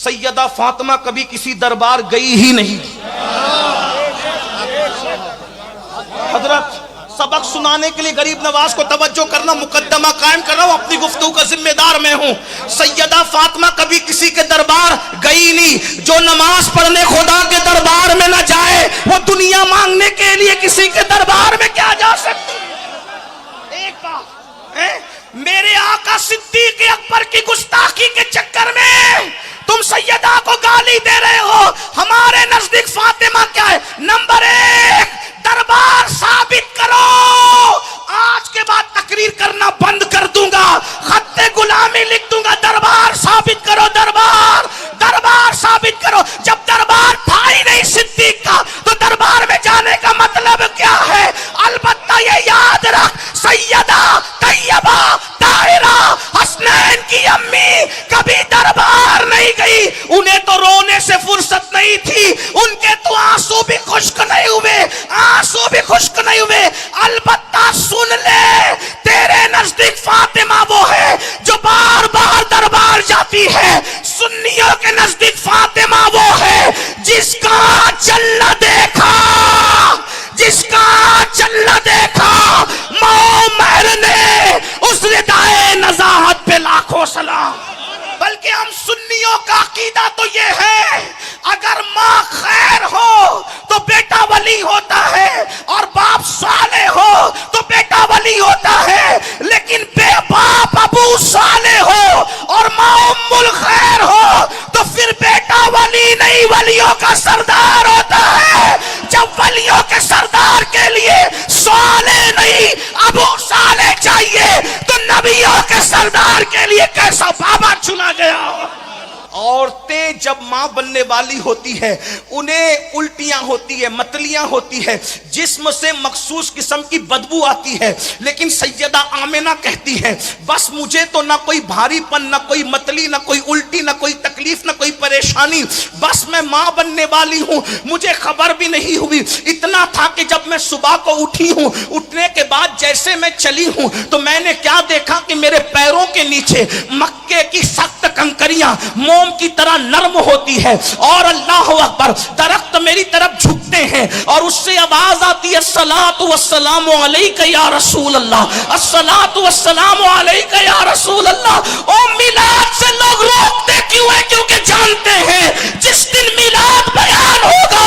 सैयदा फातिमा कभी किसी दरबार गई ही नहीं। हजरत सबक सुनाने के लिए गरीब नवाज को तवज्जो करना, मुकद्दमा कायम कर रहा हूं, अपनी गुफ्तगू का जिम्मेदार मैं हूं। सैयदा फातिमा कभी किसी के दरबार गई नहीं। जो नमाज पढ़ने खुदा के दरबार में ना जाए वो दुनिया मांगने के लिए किसी के दरबार में क्या जा सकती। एक बात, मेरे आका सिद्दीक अकबर की गुस्ताखी के चक्कर में तुम सैयदा को गाली दे रहे हो। हमारे नजदीक फातिमा क्या है? नंबर 1 दरबार साबित करो। आज के बाद तकरीर करना बंद कर दूंगा, खत्ते गुलामी लिख दूंगा। दरबार साबित करो, दरबार साबित करो। जब दरबार था ही नहीं सिद्दीक का तो दरबार में जाने का मतलब क्या है? अलबत्ता ये याद रख, सैयदा तैयबा ताहिरा हसनैन की अम्मी कभी दरबार नहीं गई। उन्हें तो रोने से फुर्सत नहीं थी, उनके तो आंसू भी खुश्क नहीं हुए, आंसू भी खुश्क नहीं हुए। अलबत्ता सुन ले, तेरे नजदीक फातिमा वो है जो बार बार दरबार जाती है। सुन्नियों के नजदीक फातिमा वो है जिसका चलना देखा, जिसका चलना देखा मोहम्मद ने, उस रिदाए नज़ाहत पे लाखों सलाम। बल्कि हम सुन्नियों का अकीदा तो ये है, अगर माँ खैर हो तो बेटा वली होता है, और बाप साले हो तो बेटा वली होता है। लेकिन बेबाप अबू साले हो और माँ उम्मुल खैर हो तो फिर बेटा वली नहीं, वलियों का सरदार होता है। जब वलियों के सरदार के लिए साले नहीं अबू साले चाहिए तो नबियों के सरदार के लिए कैसा बाबा चुना गया। औरतें जब मां बनने वाली होती है उन्हें उल्टियां होती है, मतलियां होती है, जिस्म से मखसूस किस्म की बदबू आती है। लेकिन सैयदा आमिना कहती है बस मुझे तो ना कोई भारीपन, ना कोई मतली, ना कोई उल्टी, ना कोई तकलीफ, ना कोई परेशानी, बस मैं मां बनने वाली हूं, मुझे खबर भी नहीं हुई। इतना था कि जब मैं सुबह को उठी हूं, उठने के बाद जैसे मैं चली हूं तो मैंने क्या देखा कि मेरे पैरों के नीचे मक्के की सख्त कंकरियां मोम की तरह नरम होती है, और अल्लाह अकबर दरख्त मेरी तरफ झुकते हैं और उससे आवाज आती है अस्सलातु वस्सलामु अलैका या रसूल अल्लाह, अस्सलातु वस्सलामु अलैका या रसूल अल्लाह। ओ मिलाद से लोग रोकते क्यों है? क्योंकि जानते हैं जिस दिन मिलाद बयान होगा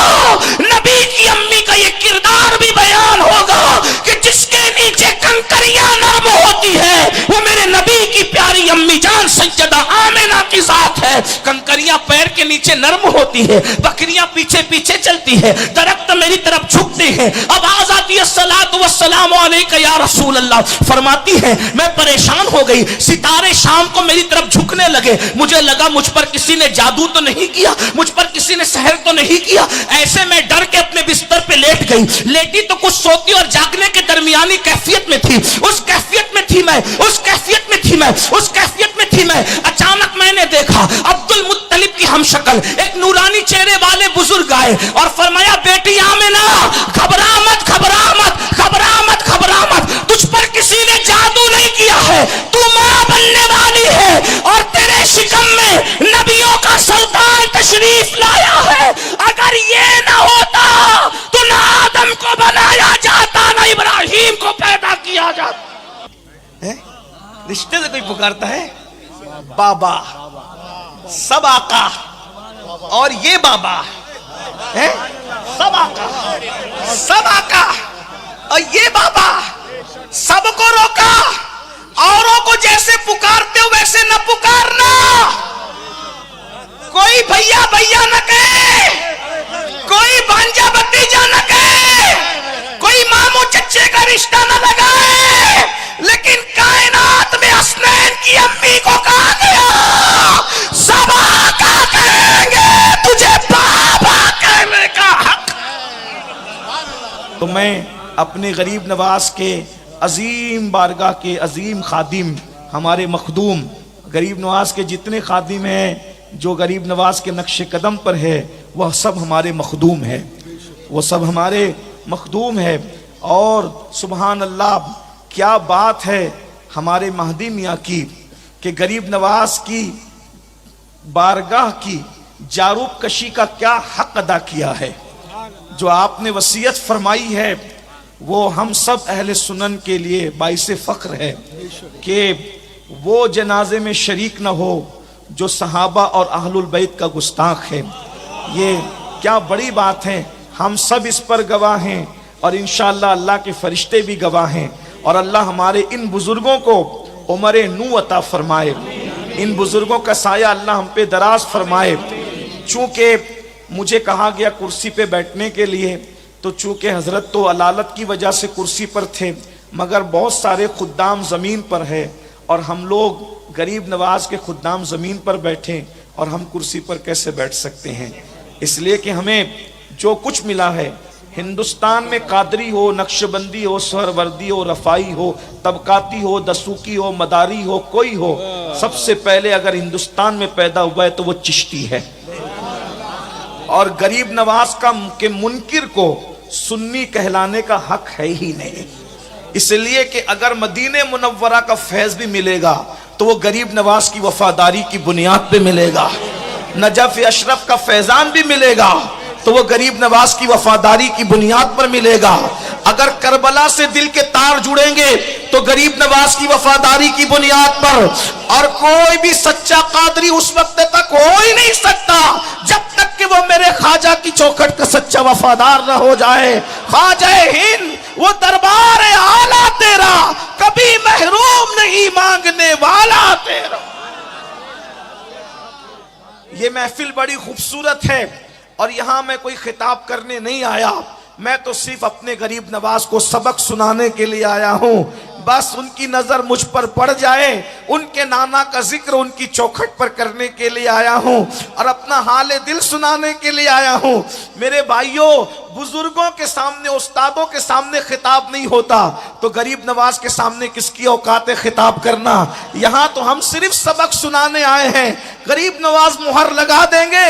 नबी की अम्मी का ये किरदार भी बयान होगा कि जिसके नीचे कंकरियां नरम होती है वो मेरे नबी की प्यारी अम्मी जान सैयदा आमिना की जात है। कंकरियां पैर के नीचे नरम होती है, बकरियां पीछे पीछे चलती है, दरख्त मेरी तरफ झुकते हैं, आवाज आती है अस्सलातु वस्सलामु अलैका या रसूल अल्लाह। फरमाती है मैं परेशान हो गई, सितारे शाम को मेरी तरफ झुकने लगे, मुझे लगा मुझ पर किसी ने जादू तो नहीं किया, मुझ पर किसी ने सहर तो नहीं किया। ऐसे में डर के अपने बिस्तर पे लेट गई। लेटी तो कुछ सोती और जागने के दरमियानी कैफियत में थी, उस कैफियत में थी मैं, उस कैफियत में थी मैं, उस कैफियत में थी मैं। अचानक मैंने देखा अब्दुल मुत्तलिब की हमशक्ल एक नूरानी चेहरे वाले बुजुर्ग आए और फरमाया बेटी आमिना घबरा मत, घबरा मत, घबरा मत, घबरा मत, तुझ पर किसी ने जादू नहीं किया है, तू मां बनने वाली है और तेरे शिकम में नबियों का सुल्तान तशरीफ लाया है। अगर ये ना होता तो ना आदम को बनाया जाता, ना इब्राहिम को पैदा किया जाता। रिश्ते से कोई पुकारता है बाबा, सब आका, और ये बाबा है, सब आका, सब आका, और ये बाबा। सबको रोका, औरों को जैसे पुकारते हो वैसे न पुकारना। कोई भैया भैया न कहे, कोई भांजा भतीजा न कहे, कोई मामू चच्चे का रिश्ता न लगाए, लेकिन कायनात में हसनैन की अम्मी को कहा गया सब आका कहेंगे, तुझे बाबा कहने का हक। तो मैं अपने गरीब नवाज के अजीम बारगाह के अजीम खादिम, हमारे मखदूम गरीब नवाज के जितने खादिम हैं जो गरीब नवाज के नक्शे कदम पर है वह सब हमारे मखदूम है, वो सब हमारे मखदूम है। और सुबहान अल्लाह, क्या बात है हमारे महदी मियाँ की कि गरीब नवाज की बारगाह की जारूब कशी का क्या हक अदा किया है। जो आपने वसीयत फरमाई है वो हम सब अहले सुनन के लिए बाइसे फख्र है कि वो जनाजे में शरीक न हो जो सहाबा और अहलुल बैत का गुस्ताख है। ये क्या बड़ी बात है, हम सब इस पर गवाह हैं और इंशाअल्लाह अल्लाह के फरिश्ते भी गवाह हैं। और अल्लाह हमारे इन बुजुर्गों को उम्र नू अता फरमाए, इन बुजुर्गों का साया अल्लाह हम पे दराज फरमाए। चूंकि मुझे कहा गया कुर्सी पे बैठने के लिए, तो चूंकि हजरत तो अलालत की वजह से कुर्सी पर थे, मगर बहुत सारे खुद्दाम ज़मीन पर है और हम लोग गरीब नवाज के खुद्दाम ज़मीन पर बैठे और हम कुर्सी पर कैसे बैठ सकते हैं। इसलिए कि हमें जो कुछ मिला है, हिंदुस्तान में कादरी हो, नक्शबंदी हो, सहरवर्दी हो, रफ़ाई हो, तबकाती हो, दसूकी हो, मदारी हो, कोई हो, सबसे पहले अगर हिंदुस्तान में पैदा हुआ है तो वो चिश्ती है। और गरीब नवाज के मुनकिर को सुन्नी कहलाने का हक है ही नहीं। इसलिए कि अगर मदीने मुनव्वरा का फैज भी मिलेगा तो वो गरीब नवाज की वफादारी की बुनियाद पे मिलेगा। नजफ अशरफ का फैजान भी मिलेगा तो वो गरीब नवाज की वफादारी की बुनियाद पर मिलेगा। अगर करबला से दिल के तार जुड़ेंगे तो गरीब नवाज की वफादारी की बुनियाद पर। और कोई भी सच्चा कादरी उस वक्त तक हो ही नहीं सकता जब तक कि वो मेरे ख्वाजा की चौखट का सच्चा वफादार न हो जाए। ख्वाजा हिंद वो दरबार आला तेरा, कभी महरूम नहीं मांगने वाला तेरा। ये महफिल बड़ी खूबसूरत है और यहां मैं कोई खिताब करने नहीं आया, मैं तो सिर्फ अपने गरीब नवाज को सबक सुनाने के लिए आया हूं। बस उनकी नजर मुझ पर पड़ जाए, उनके नाना का जिक्र उनकी चौखट पर करने के लिए आया हूं और अपना हाल दिल सुनाने के लिए आया हूं। मेरे भाइयों, बुजुर्गों के सामने, उस्तादों के सामने खिताब नहीं होता तो गरीब नवाज के सामने किसकी औकात है खिताब करना। यहां तो हम सिर्फ सबक सुनाने आए हैं। गरीब नवाज मुहर लगा देंगे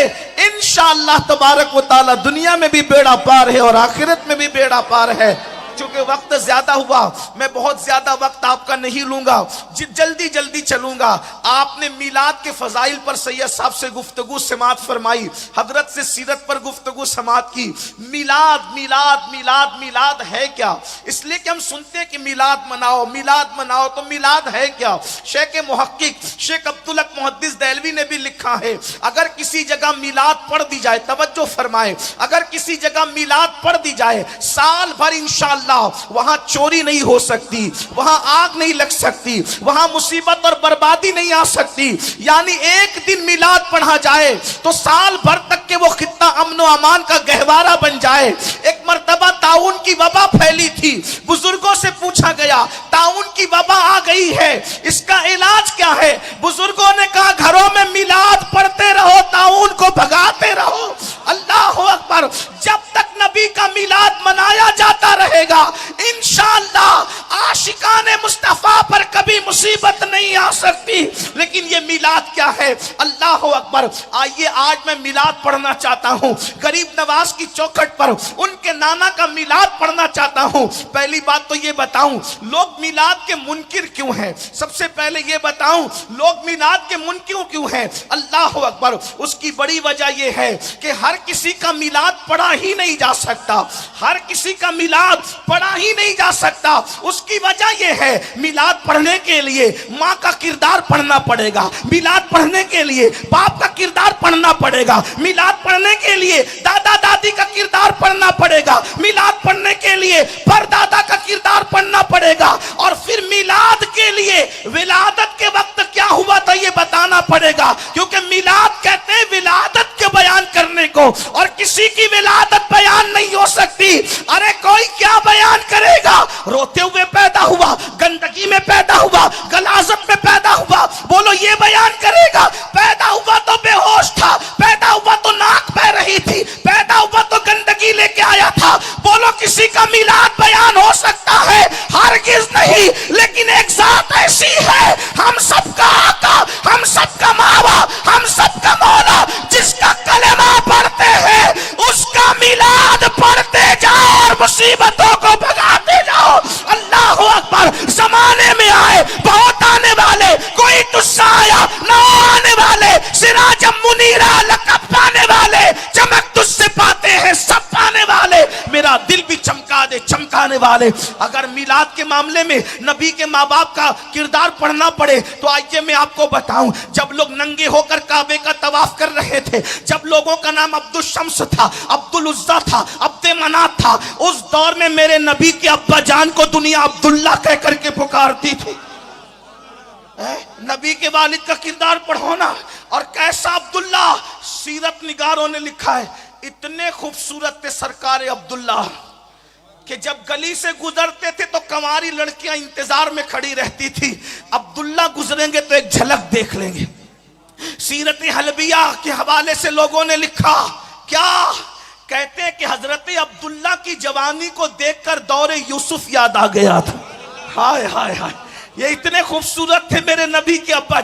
इंशाअल्लाह तबारक व तआला, दुनिया में भी बेड़ा पार है और आखिरत में भी बेड़ा पार है। चूंकि वक्त ज्यादा हुआ, मैं बहुत ज्यादा वक्त आपका नहीं लूंगा, जल्दी जल्दी चलूंगा। आपने मिलाद के फजाइल पर सैयद साहब से गुफ्तगू समात फरमाई, हजरत से सीरत पर गुफ्तगू समात की। मिलाद मिलाद मिलाद मिलाद है क्या? इसलिए कि हम सुनते हैं कि मिलाद मनाओ, तो मिलाद है क्या? शेख मुहक्किक शेख अब्दुल हक मुहद्दिस देहलवी ने भी लिखा है, अगर किसी जगह मिलाद पढ़ दी जाए, तवज्जो फरमाए, अगर किसी जगह मिलाद पढ़ दी जाए, साल भर इंशाअल्लाह वहां चोरी नहीं हो सकती, वहां आग नहीं लग सकती, वहां मुसीबत और बर्बादी नहीं आ सकती। यानी एक दिन मिलाद पढ़ा जाए तो साल भर तक के वो खित्ता अमन व अमान का गहवारा बन जाए। एक मर्तबा ताउन की वबा फैली थी, बुजुर्गों से पूछा गया ताउन की वबा आ गई है, इसका इलाज क्या है? बुजुर्गों ने कहा घरों में मिलाद पढ़ते रहो, ताउन को भगाते रहो। अल्लाह अकबर। जब तक नबी का मिलाद मनाया जाता रहेगा इंशाअल्लाह आशिकाने मुस्तफा पर कभी मुसीबत नहीं आ सकती। लेकिन ये मिलाद क्या है? अल्लाह अकबर। आइए आज मैं मिलाद पढ़ना चाहता हूं, गरीब नवाज की चौखट पर उनके नाना का मिलाद पढ़ना चाहता हूं। पहली बात तो ये बताऊं, लोग मिलाद के मुनकिर क्यों हैं? सबसे पहले ये बताऊं, लोग मिलाद के मुनकिर क्यों हैं? अल्लाह अकबर। उसकी बड़ी वजह यह है कि हर किसी का मिलाद पढ़ा ही नहीं जा सकता, हर किसी का मिलाद पढ़ा ही नहीं जा सकता। उसकी वजह यह है, मिलाद पढ़ने के लिए माँ का किरदार पढ़ना पड़ेगा, मिलाद पढ़ने के लिए बाप का किरदार पढ़ना पड़ेगा, मिलाद पढ़ने के लिए दादा दादी का किरदार पढ़ना पड़ेगा, मिलाद पढ़ने के लिए परदादा का किरदार पढ़ना पड़ेगा, और फिर मिलाद के लिए विलादत के वक्त क्या हुआ था ये बताना पड़ेगा। क्योंकि मिलाद कहते हैं विलादत के बयान करने को, और किसी की विलादत बयान नहीं हो सकती। अरे कोई क्या बयान करेगा? रोते हुए पैदा हुआ, गंदगी में पैदा हुआ, गलाजत में पैदा हुआ, बोलो ये बयान करेगा? पैदा हुआ तो बेहोश था, पैदा हुआ तो नाक बह रही थी, पैदा हुआ तो गंदगी लेके आया था, बोलो किसी का मिलाद बयान हो सकता है? हरगिज नहीं। लेकिन एक जात ऐसी है, हम सबका आका, हम सबका मावा, हम सबका मौला, जिसका कलेमा पढ़ते हैं उसका मिलाद पढ़ते जाओ और मुसीबतों को भगाते जाओ। अल्लाह अकबर। जमाने में आए बहुत आने वाले, कोई तुस्सा आया ना प्यारे वाले, अगर मिलाद के मामले में नबी के माँ बाप का किरदार पढ़ना पड़े तो आइए मैं आपको बताऊं, जब लोग नंगे होकर काबे का तवाफ कर रहे थे, जब लोगों का नाम अब्दुल शम्स था, अब्दुल उज्जा था, अब्दे मनात था, उस दौर में मेरे नबी के अब्बा जान को दुनिया अब्दुल्ला कह करके पुकारती थी। नबी के वालिद का किरदार पढ़ो ना, और कैसा अब्दुल्ला। सीरत निगारों ने लिखा है, इतने खूबसूरत थे सरकार अब्दुल्ला कि जब गली से गुजरते थे तो कंवारी लड़कियां इंतजार में खड़ी रहती थी, अब्दुल्ला गुजरेंगे तो एक झलक देख लेंगे। सीरत हलबिया के हवाले से लोगों ने लिखा, क्या कहते हैं कि हजरत अब्दुल्ला की जवानी को देखकर दौरे यूसुफ याद आ गया था। हाय हाय हाय, ये इतने खूबसूरत थे मेरे नबी के अब्बा।